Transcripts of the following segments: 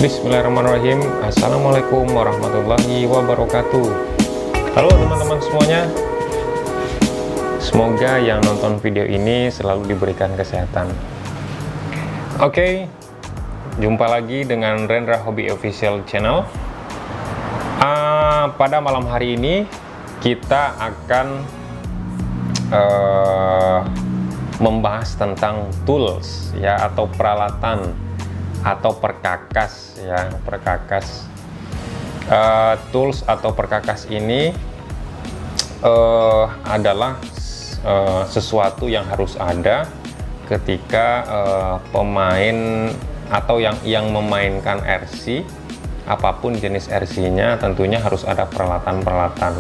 Bismillahirrahmanirrahim. Assalamualaikum warahmatullahi wabarakatuh. Halo teman-teman semuanya, semoga yang nonton video ini selalu diberikan kesehatan. Oke, jumpa lagi dengan Rendra Hobby Official Channel. Pada malam hari ini kita akan membahas tentang tools ya, atau peralatan atau perkakas ya, perkakas. Tools atau perkakas ini adalah sesuatu yang harus ada ketika pemain atau yang memainkan RC, apapun jenis RC-nya tentunya harus ada peralatan-peralatan.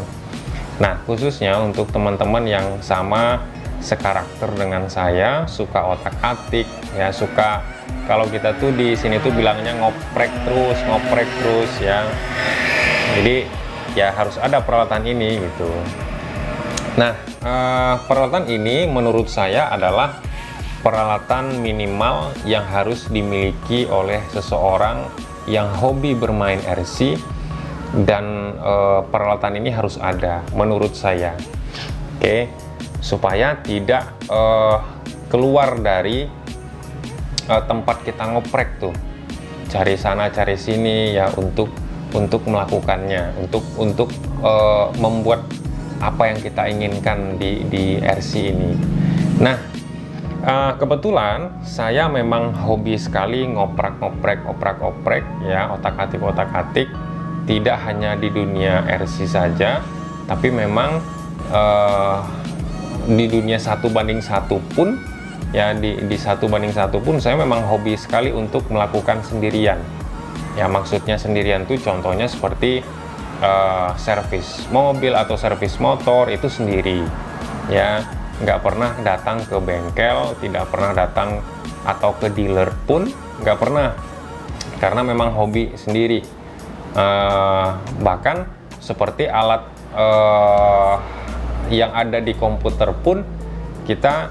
Nah, khususnya untuk teman-teman yang sama sekarakter dengan saya, suka otak-atik ya, suka, kalau kita tuh di sini tuh bilangnya ngoprek terus ya. Jadi ya harus ada peralatan ini gitu. Nah, peralatan ini menurut saya adalah peralatan minimal yang harus dimiliki oleh seseorang yang hobi bermain RC, dan peralatan ini harus ada menurut saya. Oke, supaya tidak keluar dari tempat kita ngoprek tuh, cari sana cari sini ya, untuk melakukannya, untuk membuat apa yang kita inginkan di RC ini. Nah, kebetulan saya memang hobi sekali ngoprak-ngoprek, oprak-oprek ya, otak-atik, tidak hanya di dunia RC saja, tapi memang di dunia 1 banding 1 pun ya, di 1 banding 1 pun saya memang hobi sekali untuk melakukan sendirian ya. Maksudnya sendirian tuh contohnya seperti servis mobil atau servis motor itu sendiri ya, nggak pernah datang ke bengkel, tidak pernah datang atau ke dealer pun nggak pernah, karena memang hobi sendiri. Bahkan seperti alat yang ada di komputer pun kita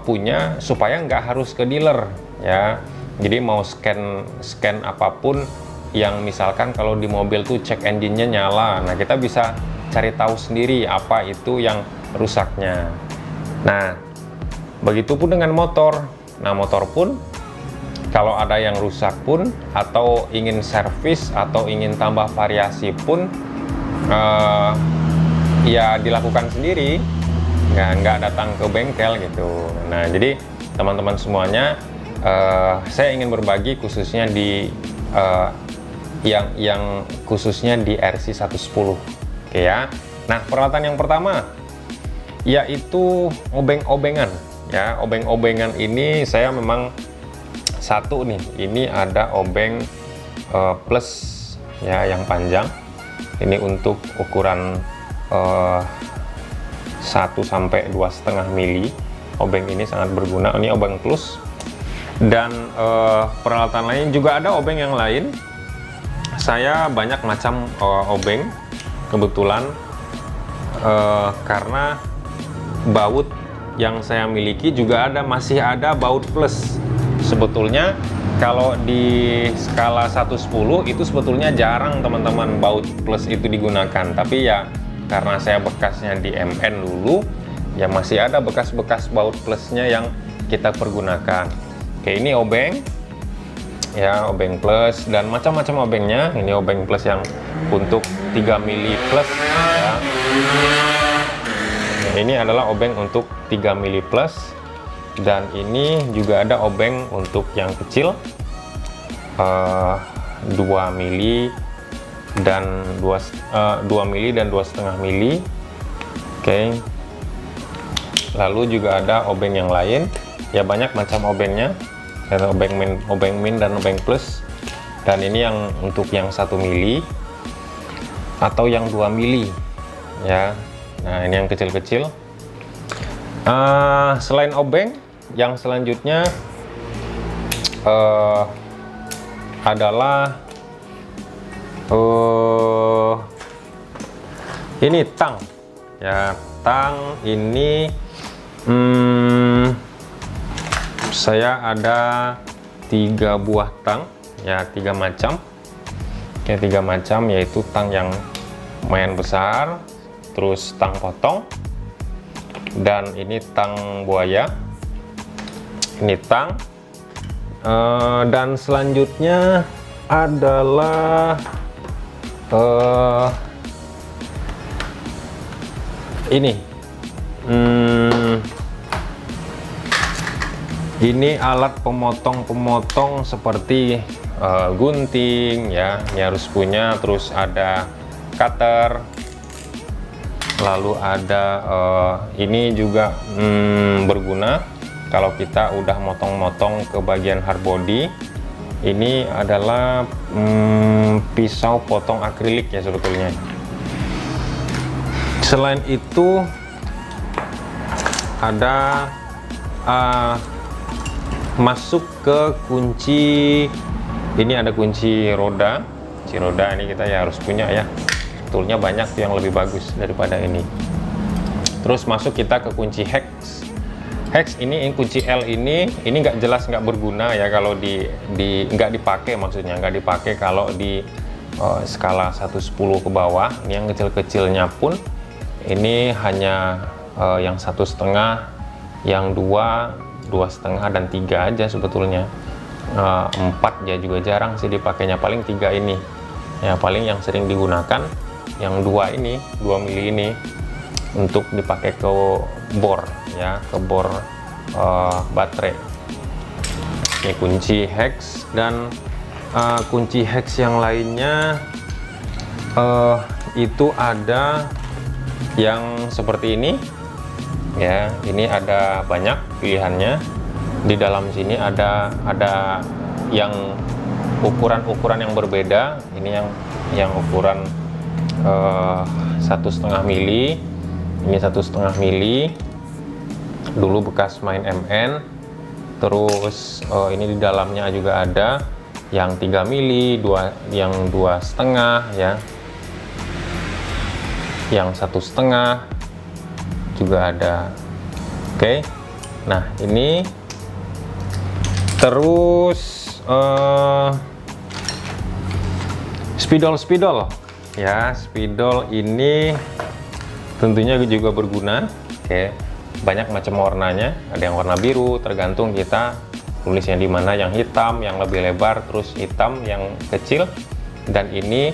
punya supaya nggak harus ke dealer ya. Jadi mau scan apapun, yang misalkan kalau di mobil tuh cek engine-nya nyala, nah kita bisa cari tahu sendiri apa itu yang rusaknya. Nah, begitupun dengan motor. Nah, motor pun kalau ada yang rusak pun, atau ingin servis atau ingin tambah variasi pun ya dilakukan sendiri, nggak datang ke bengkel gitu. Nah, jadi teman-teman semuanya, saya ingin berbagi khususnya di yang khususnya di RC 110. Oke ya. Nah, peralatan yang pertama yaitu obeng-obengan ya. Obeng-obengan ini saya memang satu nih, ini ada obeng plus ya, yang panjang. Ini untuk ukuran 1 sampai 2,5 mili. Obeng ini sangat berguna. Ini obeng plus. Dan peralatan lain juga ada, obeng yang lain. Saya banyak macam obeng kebetulan, karena baut yang saya miliki juga masih ada baut plus. Sebetulnya kalau di skala 110 itu sebetulnya jarang teman-teman baut plus itu digunakan, tapi ya karena saya bekasnya di MN dulu ya, masih ada bekas-bekas baut plusnya yang kita pergunakan. Oke, ini obeng ya, obeng plus dan macam-macam obengnya. Ini obeng plus yang untuk 3 mili plus ya. Ini adalah obeng untuk 3 mili plus. Dan ini juga ada obeng untuk yang kecil, 2 mili dan 2 mili dan 2,5 mili. Oke. Lalu juga ada obeng yang lain ya, banyak macam obengnya. Ada obeng min dan obeng plus. Dan ini yang untuk yang 1 mili atau yang 2 mili ya. Nah, ini yang kecil-kecil. Selain obeng, yang selanjutnya adalah ini tang ya. Tang ini saya ada 3 buah tang ya, 3 macam ya, 3 macam, yaitu tang yang lumayan besar, terus tang potong, dan ini tang buaya, ini tang. Dan selanjutnya adalah ini alat pemotong seperti gunting ya, ini harus punya. Terus ada cutter, lalu ada ini juga berguna kalau kita udah motong-motong ke bagian hard body. Ini adalah pisau potong akrilik ya sebetulnya. Selain itu ada masuk ke kunci, ini ada kunci roda. Kunci roda ini kita ya harus punya ya, sebetulnya banyak tuh yang lebih bagus daripada ini. Terus masuk kita ke kunci hex. Hex ini kunci L ini nggak jelas, nggak berguna ya kalau nggak dipakai, maksudnya nggak dipakai kalau di skala 1/10 ke bawah. Ini yang kecil-kecilnya pun ini hanya yang 1,5, yang 2,5 dan 3 aja sebetulnya. 4 ya juga jarang sih dipakainya, paling 3 ini ya, paling yang sering digunakan yang 2 ini, 2 mili ini untuk dipakai ke bor ya, ke bor baterai. Ini kunci hex. Dan kunci hex yang lainnya itu ada yang seperti ini ya, ini ada banyak pilihannya. Di dalam sini ada yang ukuran yang berbeda. Ini yang ukuran 1,5 mili, ini 1,5 mili, dulu bekas main MN. Terus ini di dalamnya juga ada yang 3 mili, yang 2,5 ya, yang 1,5 juga ada. Oke, nah ini terus spidol ya. Spidol ini tentunya juga berguna. Oke, banyak macam warnanya, ada yang warna biru, tergantung kita tulisnya di mana, yang hitam yang lebih lebar, terus hitam yang kecil. Dan ini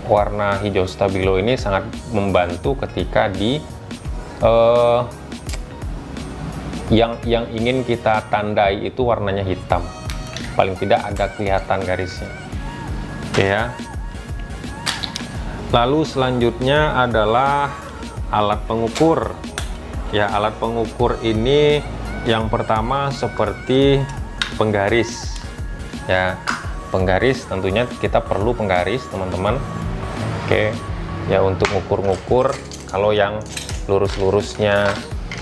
warna hijau stabilo ini sangat membantu ketika di yang ingin kita tandai itu warnanya hitam, paling tidak ada kelihatan garisnya. Oke ya. Lalu selanjutnya adalah alat pengukur ya. Alat pengukur ini yang pertama seperti penggaris ya. Penggaris, tentunya kita perlu penggaris teman-teman. Oke ya, untuk ngukur-ngukur kalau yang lurus-lurusnya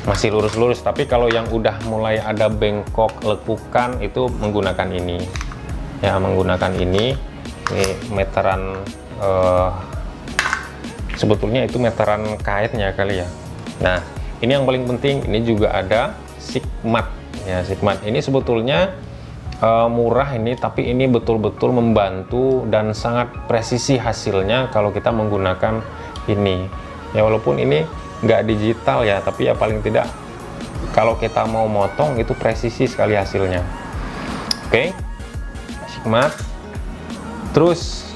masih lurus-lurus, tapi kalau yang udah mulai ada bengkok, lekukan, itu menggunakan ini ya, menggunakan ini meteran, sebetulnya itu meteran kaitnya kali ya. Nah ini yang paling penting, ini juga ada Sigmat ya. Sigmat ini sebetulnya murah ini, tapi ini betul-betul membantu dan sangat presisi hasilnya kalau kita menggunakan ini ya. Walaupun ini nggak digital ya, tapi ya paling tidak kalau kita mau motong itu presisi sekali hasilnya. Oke, Sigmat. Terus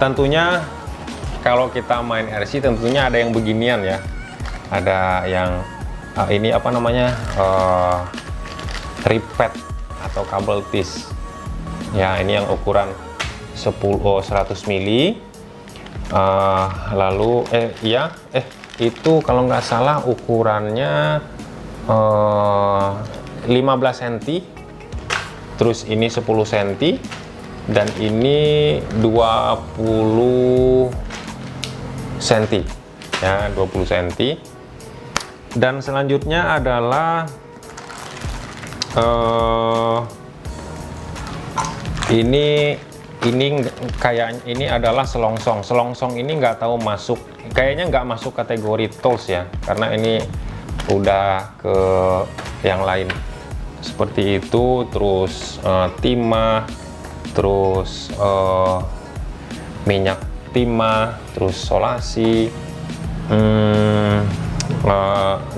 tentunya kalau kita main RC tentunya ada yang beginian ya, ada yang ini apa namanya, ripet atau kabel tis ya. Ini yang ukuran 100 mili. Lalu itu kalau nggak salah ukurannya 15 cm, terus ini 10 cm, dan ini 20 cm ya, 20 cm. Dan selanjutnya adalah ini kayak ini adalah selongsong. Selongsong ini nggak tahu masuk, kayaknya nggak masuk kategori tools ya, karena ini udah ke yang lain seperti itu. Terus timah, terus minyak timah, terus solasi,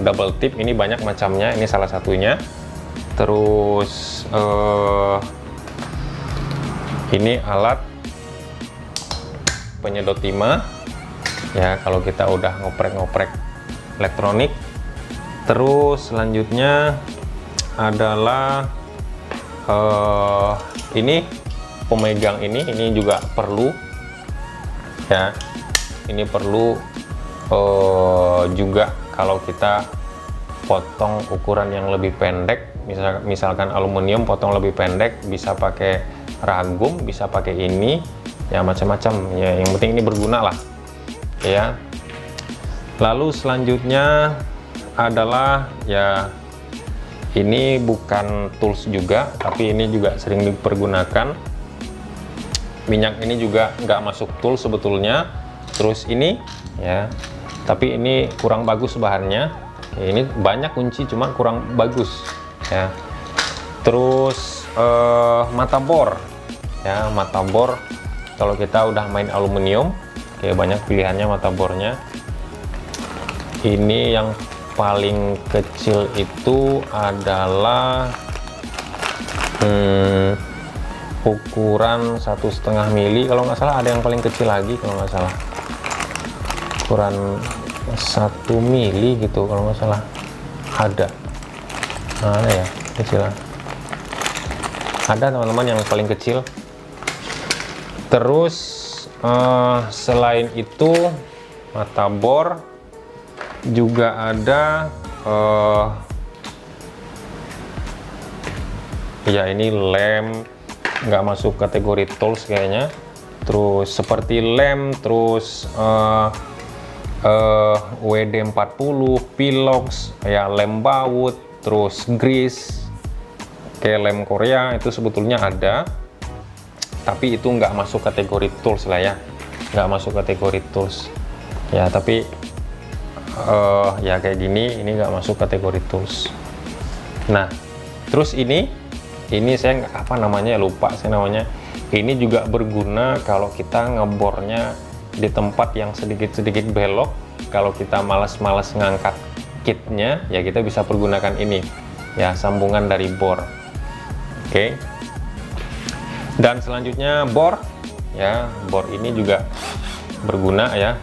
double tip, ini banyak macamnya, ini salah satunya. Terus ini alat penyedot timah ya, kalau kita udah ngoprek-ngoprek elektronik. Terus selanjutnya adalah ini pemegang, ini juga perlu ya, ini perlu juga kalau kita potong ukuran yang lebih pendek, misalkan aluminium potong lebih pendek, bisa pakai ragum, bisa pakai ini ya, macam-macam ya, yang penting ini berguna lah ya. Lalu selanjutnya adalah ya, ini bukan tools juga, tapi ini juga sering dipergunakan. Minyak ini juga nggak masuk tools sebetulnya. Terus ini ya, tapi ini kurang bagus bahannya. Ini banyak kunci, cuman kurang bagus ya. Terus mata bor ya, mata bor kalau kita udah main aluminium, kayak banyak pilihannya mata bornya. Ini yang paling kecil itu adalah ukuran 1,5 mili kalau nggak salah. Ada yang paling kecil lagi kalau nggak salah, ukuran 1 mili gitu kalau nggak salah. Ada mana ya kecilan, ada teman-teman yang paling kecil. Terus selain itu mata bor juga ada ya, ini lem, nggak masuk kategori tools kayaknya. Terus seperti lem, terus WD-40, pilox ya, lem baut, terus grease kayak lem Korea itu sebetulnya ada, tapi itu nggak masuk kategori tools lah ya, nggak masuk kategori tools ya. Tapi ya kayak gini, ini nggak masuk kategori tools. Nah terus ini saya apa namanya, lupa saya namanya. Ini juga berguna kalau kita ngebornya di tempat yang sedikit-sedikit belok. Kalau kita malas-malas ngangkat kitnya ya, kita bisa pergunakan ini ya, sambungan dari bor. Oke. Dan selanjutnya bor ya, bor ini juga berguna ya,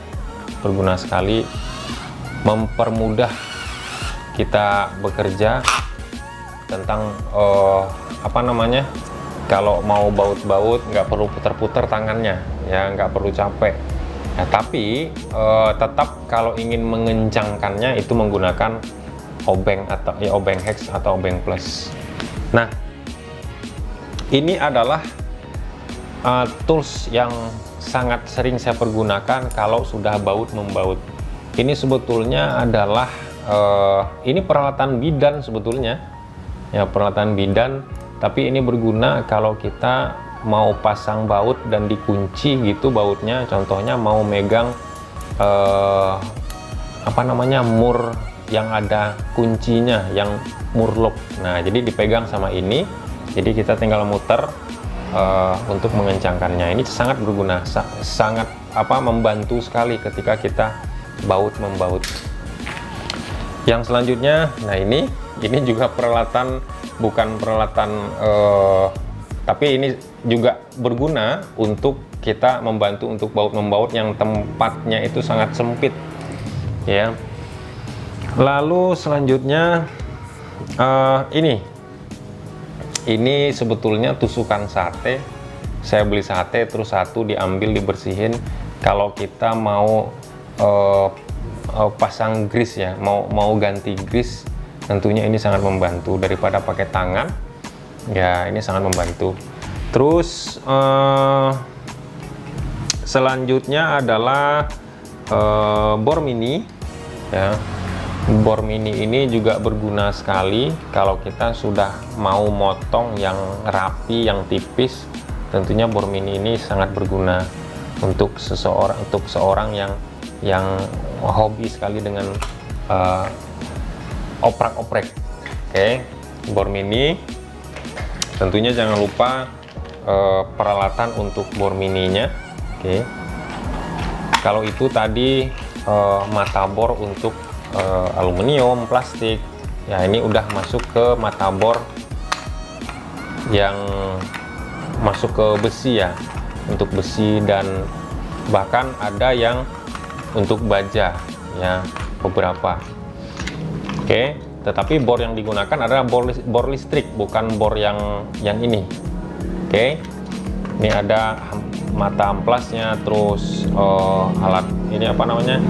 berguna sekali, mempermudah kita bekerja tentang apa namanya, kalau mau baut-baut nggak perlu putar-putar tangannya ya, nggak perlu capek ya. Tapi tetap kalau ingin mengencangkannya itu menggunakan obeng atau ya, obeng hex atau obeng plus. Nah ini adalah tools yang sangat sering saya pergunakan kalau sudah baut membaut. Ini sebetulnya adalah ini peralatan bidan sebetulnya ya, peralatan bidan. Tapi ini berguna kalau kita mau pasang baut dan dikunci gitu bautnya. Contohnya mau megang apa namanya, mur yang ada kuncinya, yang murlock. Nah jadi dipegang sama ini, jadi kita tinggal muter untuk mengencangkannya. Ini sangat berguna, sangat membantu sekali ketika kita baut membaut. Yang selanjutnya, nah ini juga peralatan, bukan peralatan tapi ini juga berguna untuk kita membantu untuk baut membaut yang tempatnya itu sangat sempit ya. Lalu selanjutnya ini sebetulnya tusukan sate. Saya beli sate terus satu diambil, dibersihin. Kalau kita mau pasang grease ya, mau ganti grease, tentunya ini sangat membantu daripada pakai tangan ya, ini sangat membantu. Terus selanjutnya adalah bor mini ya. Bor mini ini juga berguna sekali kalau kita sudah mau motong yang rapi, yang tipis. Tentunya bor mini ini sangat berguna untuk seorang yang hobi sekali dengan oprak-oprek Oke, bor mini. Tentunya jangan lupa peralatan untuk bor mininya. Oke, kalau itu tadi mata bor untuk aluminium, plastik, ya ini udah masuk ke mata bor yang masuk ke besi ya, untuk besi, dan bahkan ada yang untuk baja ya, beberapa. Oke, tetapi bor yang digunakan adalah bor listrik, bukan bor yang ini. Oke, ini ada mata amplasnya, terus alat ini apa namanya,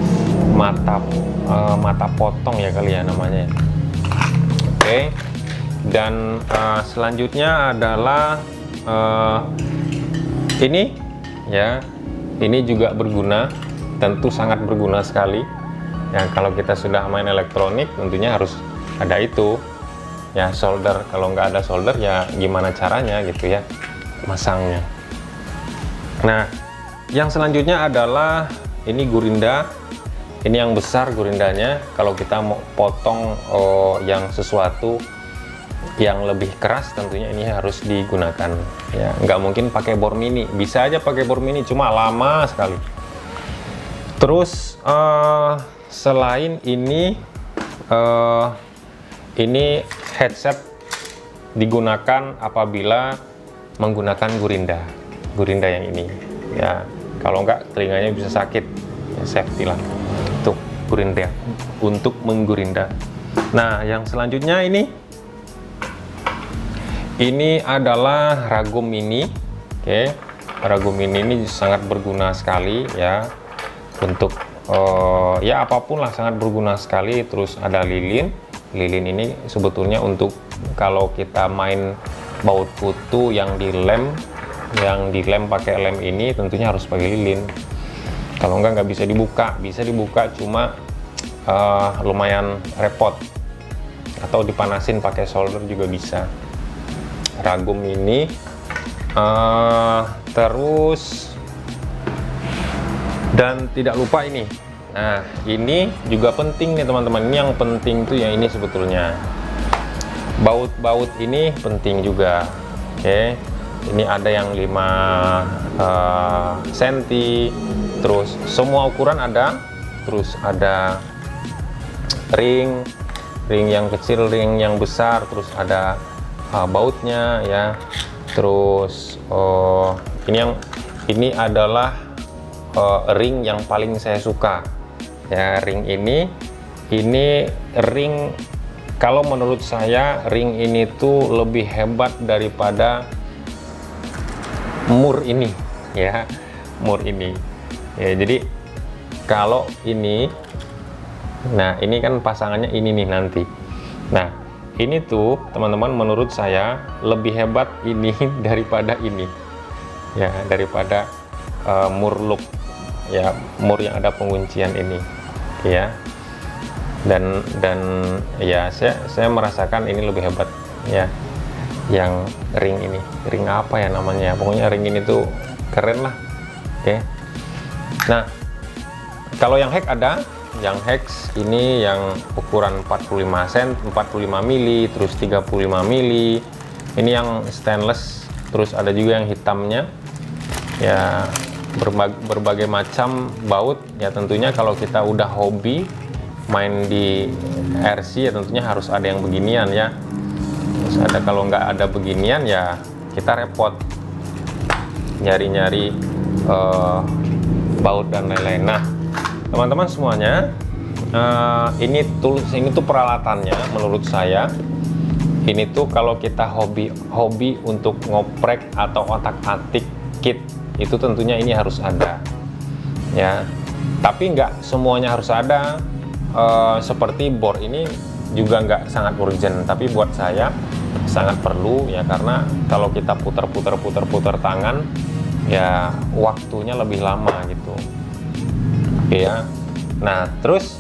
mata potong ya kali ya namanya. Oke, dan selanjutnya adalah ini ya, ini juga berguna, tentu sangat berguna sekali ya. Kalau kita sudah main elektronik tentunya harus ada itu ya, solder. Kalau nggak ada solder ya gimana caranya gitu ya masangnya. Nah, yang selanjutnya adalah ini gurinda. Ini yang besar gurindanya. Kalau kita mau potong yang sesuatu yang lebih keras, tentunya ini harus digunakan ya. Nggak mungkin pakai bor mini. Bisa aja pakai bor mini, cuma lama sekali. Terus selain ini headset digunakan apabila menggunakan gurinda yang ini ya. Kalau nggak telinganya bisa sakit ya, safety lah untuk gurinda, untuk menggurinda. Nah, yang selanjutnya ini adalah ragum mini. Oke, ragum mini ini sangat berguna sekali ya, untuk ya apapun lah, sangat berguna sekali. Terus ada lilin ini sebetulnya untuk kalau kita main baut putu yang dilem pakai lem, ini tentunya harus pakai lilin. Kalau nggak bisa dibuka. Bisa dibuka, cuma lumayan repot, atau dipanasin pakai solder juga bisa. Ragum ini terus, dan tidak lupa ini. Nah, ini juga penting nih teman-teman. Ini yang penting tuh yang ini sebetulnya. Baut-baut ini penting juga. Oke, ini ada yang 5 cm, terus semua ukuran ada. Terus ada ring yang kecil, ring yang besar, terus ada bautnya ya. Terus ini adalah ring yang paling saya suka ya. Ring ini ring, kalau menurut saya ring ini tuh lebih hebat daripada mur ini ya, mur ini ya. Jadi kalau ini, nah ini kan pasangannya ini nih nanti. Nah, ini tuh teman-teman menurut saya lebih hebat ini daripada ini ya, daripada mur loop ya, mur yang ada penguncian ini ya. Dan ya saya merasakan ini lebih hebat ya, yang ring ini. Ring apa ya namanya, pokoknya ring ini tuh keren lah. Oke, nah kalau yang hex ada, yang hex ini yang ukuran 45 mili, terus 35 mili. Ini yang stainless. Terus ada juga yang hitamnya ya, berbagai macam baut ya. Tentunya kalau kita udah hobi main di RC ya, tentunya harus ada yang beginian ya. Terus ada, kalau nggak ada beginian ya kita repot nyari-nyari baut dan lain-lain. Nah teman-teman semuanya, ini tuh peralatannya menurut saya. Ini tuh kalau kita hobi untuk ngoprek atau otak-atik kit, itu tentunya ini harus ada ya. Tapi nggak semuanya harus ada. Seperti bor ini juga nggak sangat urgent, tapi buat saya sangat perlu ya, karena kalau kita putar tangan ya waktunya lebih lama gitu. Oke ya. Nah terus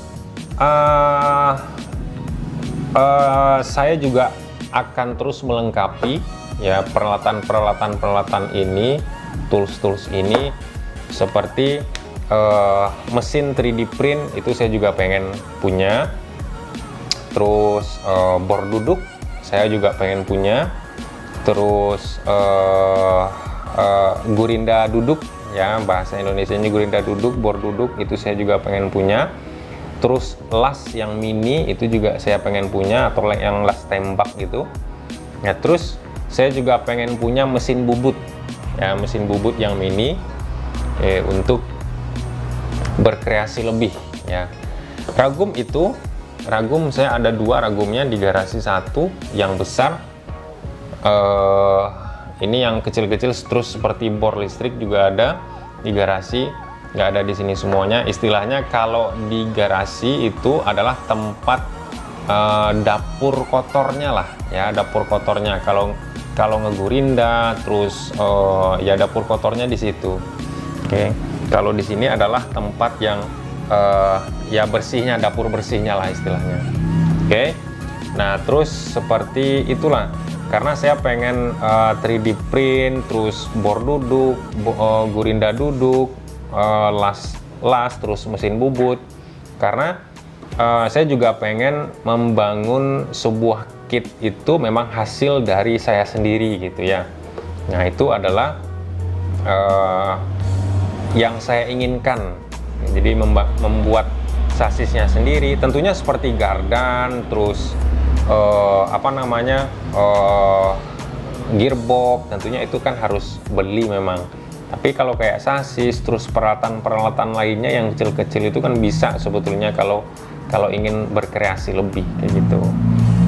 saya juga akan terus melengkapi ya peralatan ini, tools ini, seperti mesin 3D print itu saya juga pengen punya. Terus bor duduk saya juga pengen punya. Terus gurinda duduk, ya bahasa Indonesianya gurinda duduk, bor duduk itu saya juga pengen punya. Terus las yang mini itu juga saya pengen punya, atau yang las tembak gitu ya. Terus saya juga pengen punya mesin bubut ya, mesin bubut yang mini untuk berkreasi lebih ya. Ragum saya ada 2 ragumnya di garasi, 1 yang besar, ini yang kecil-kecil, terus seperti bor listrik juga ada di garasi, nggak ada di sini semuanya. Istilahnya kalau di garasi itu adalah tempat dapur kotornya lah ya, dapur kotornya. Kalau ngegurinda, terus ya dapur kotornya di situ. Oke. Kalau di sini adalah tempat yang ya bersihnya, dapur bersihnya lah istilahnya. Oke. Nah, terus seperti itulah. Karena saya pengen 3D print, terus bor duduk, gurinda duduk, las, terus mesin bubut. Karena saya juga pengen membangun sebuah kit itu memang hasil dari saya sendiri gitu ya. Nah, itu adalah yang saya inginkan. Jadi membuat sasisnya sendiri, tentunya seperti gardan, terus gearbox, tentunya itu kan harus beli memang. Tapi kalau kayak sasis, terus peralatan lainnya yang kecil-kecil itu kan bisa sebetulnya kalau ingin berkreasi lebih kayak gitu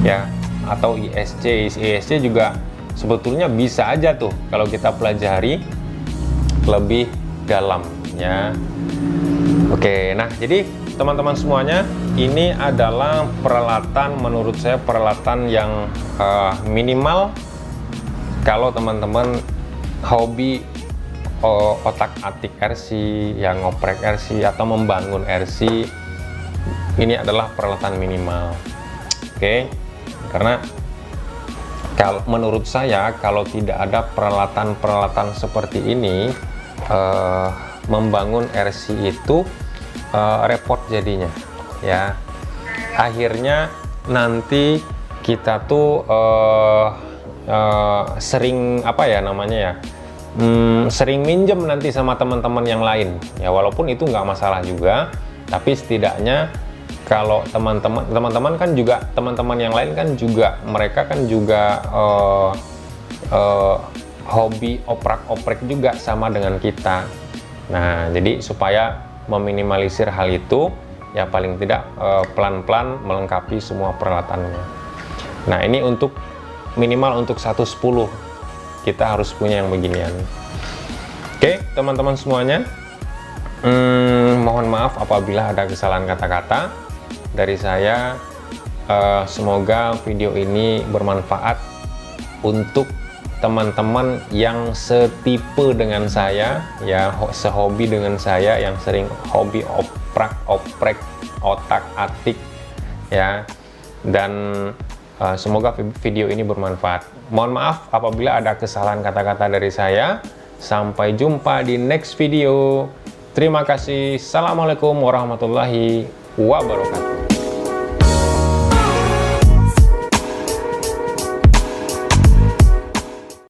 ya. Atau ISC juga sebetulnya bisa aja tuh kalau kita pelajari lebih dalam ya. Oke, nah jadi teman-teman semuanya, ini adalah peralatan, menurut saya peralatan yang minimal kalau teman-teman hobi otak-atik RC, yang ngoprek RC atau membangun RC. Ini adalah peralatan minimal. Oke, karena kalau menurut saya kalau tidak ada peralatan-peralatan seperti ini, membangun RC itu repot jadinya ya. Akhirnya nanti kita tuh sering sering minjem nanti sama teman-teman yang lain ya, walaupun itu nggak masalah juga, tapi setidaknya kalau teman-teman kan juga, teman-teman yang lain kan juga, mereka kan juga hobi oprak-oprek juga sama dengan kita. Nah, jadi supaya meminimalisir hal itu ya, paling tidak pelan-pelan melengkapi semua peralatannya. Nah, ini untuk minimal untuk 110 kita harus punya yang beginian. Oke, teman-teman semuanya, mohon maaf apabila ada kesalahan kata-kata dari saya. Semoga video ini bermanfaat untuk teman-teman yang setipe dengan saya ya, sehobi dengan saya, yang sering hobi oprek otak-atik ya. Dan semoga video ini bermanfaat. Mohon maaf apabila ada kesalahan kata-kata dari saya. Sampai jumpa di next video. Terima kasih. Assalamualaikum warahmatullahi wabarakatuh.